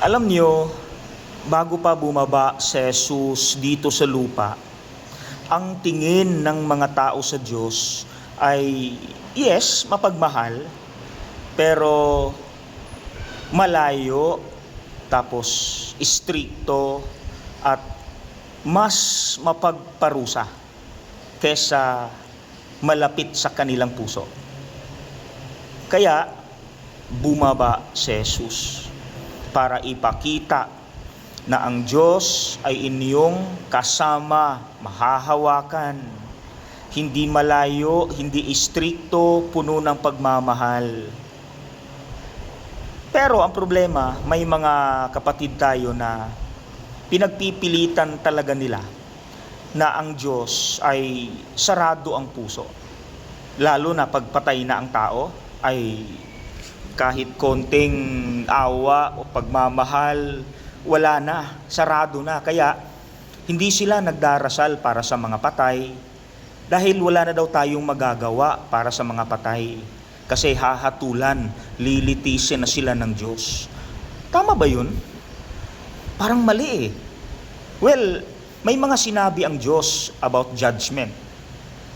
Alam niyo, bago pa bumaba si Jesus dito sa lupa, ang tingin ng mga tao sa Diyos ay, yes, mapagmahal, pero malayo, tapos istrikto, at mas mapagparusa kesa malapit sa kanilang puso. Kaya, bumaba si Jesus para ipakita na ang Diyos ay inyong kasama, mahahawakan, hindi malayo, hindi istrikto, puno ng pagmamahal. Pero ang problema, may mga kapatid tayo na pinagpipilitan talaga nila na ang Diyos ay sarado ang puso. Lalo na pagpatay na ang tao, ay kahit konting awa o pagmamahal, wala na, sarado na. Kaya hindi sila nagdarasal para sa mga patay dahil wala na daw tayong magagawa para sa mga patay. Kasi hahatulan, lilitisin na sila ng Diyos. Tama ba yun? Parang mali eh. Well, may mga sinabi ang Diyos about judgment.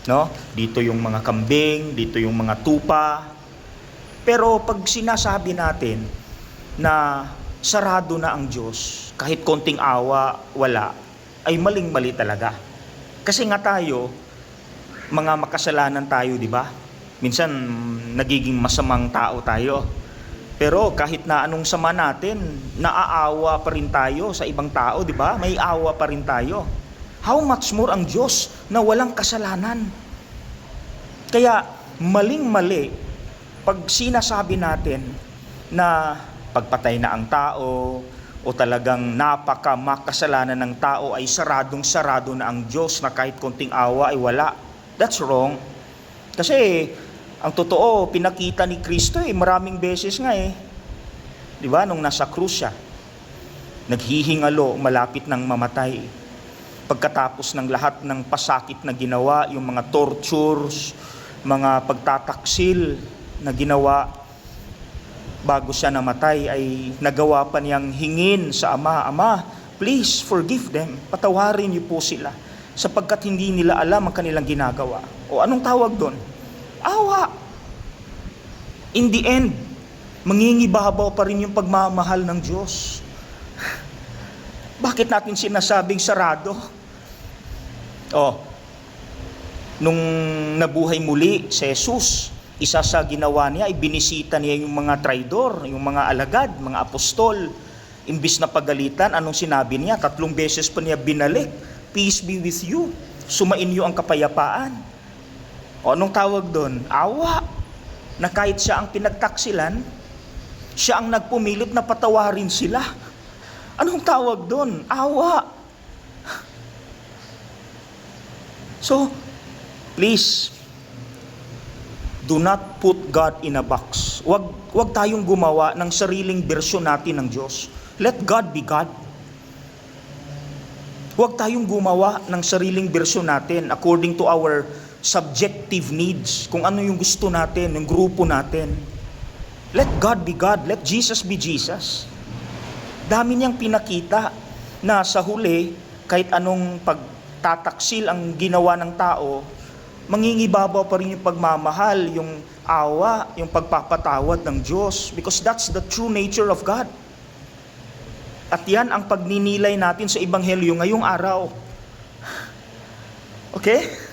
No? Dito yung mga kambing, dito yung mga tupa. Pero pag sinasabi natin na sarado na ang Diyos, kahit konting awa, wala, ay maling-mali talaga. Kasi nga tayo, mga makasalanan tayo, di ba? Minsan, nagiging masamang tao tayo. Pero kahit na anong sama natin, naaawa pa rin tayo sa ibang tao, di ba? May awa pa rin tayo. How much more ang Diyos na walang kasalanan? Kaya, maling-mali pag sinasabi natin na pagpatay na ang tao o talagang napaka-makasalanan ng tao ay saradong-sarado na ang Diyos na kahit konting awa ay wala. That's wrong. Kasi ang totoo, pinakita ni Kristo maraming beses nga Di ba? Nung nasa krus siya, naghihingalo, malapit ng mamatay. Pagkatapos ng lahat ng pasakit na ginawa, yung mga tortures, mga pagtataksil na ginawa bago siya namatay, ay nagawa pa niyang hingin sa Ama, Ama, please forgive them, patawarin niyo po sila sapagkat hindi nila alam ang kanilang ginagawa. O anong tawag doon? Awa. In the end, mangingibabaw pa rin yung pagmamahal ng Diyos. Bakit natin sinasabing sarado? Nung nabuhay muli si Jesus, isa sa ginawa niya ay binisita niya yung mga traidor, yung mga alagad, mga apostol. Imbis na pagalitan, anong sinabi niya? 3 beses pa niya binalik, peace be with you, sumainyo ang kapayapaan. O anong tawag doon? Awa. Na kahit siya ang pinagtaksilan, siya ang nagpumilit na patawarin sila. Anong tawag doon? Awa. So, please, do not put God in a box. Wag tayong gumawa ng sariling bersyon natin ng Diyos. Let God be God. Wag tayong gumawa ng sariling bersyon natin according to our subjective needs. Kung ano yung gusto natin, yung grupo natin. Let God be God. Let Jesus be Jesus. Dami niyang pinakita na sa huli, kahit anong pagtataksil ang ginawa ng tao, mangingibabaw pa rin yung pagmamahal, yung awa, yung pagpapatawad ng Diyos. Because that's the true nature of God. At yan ang pagninilay natin sa Ebanghelyo ngayong araw. Okay?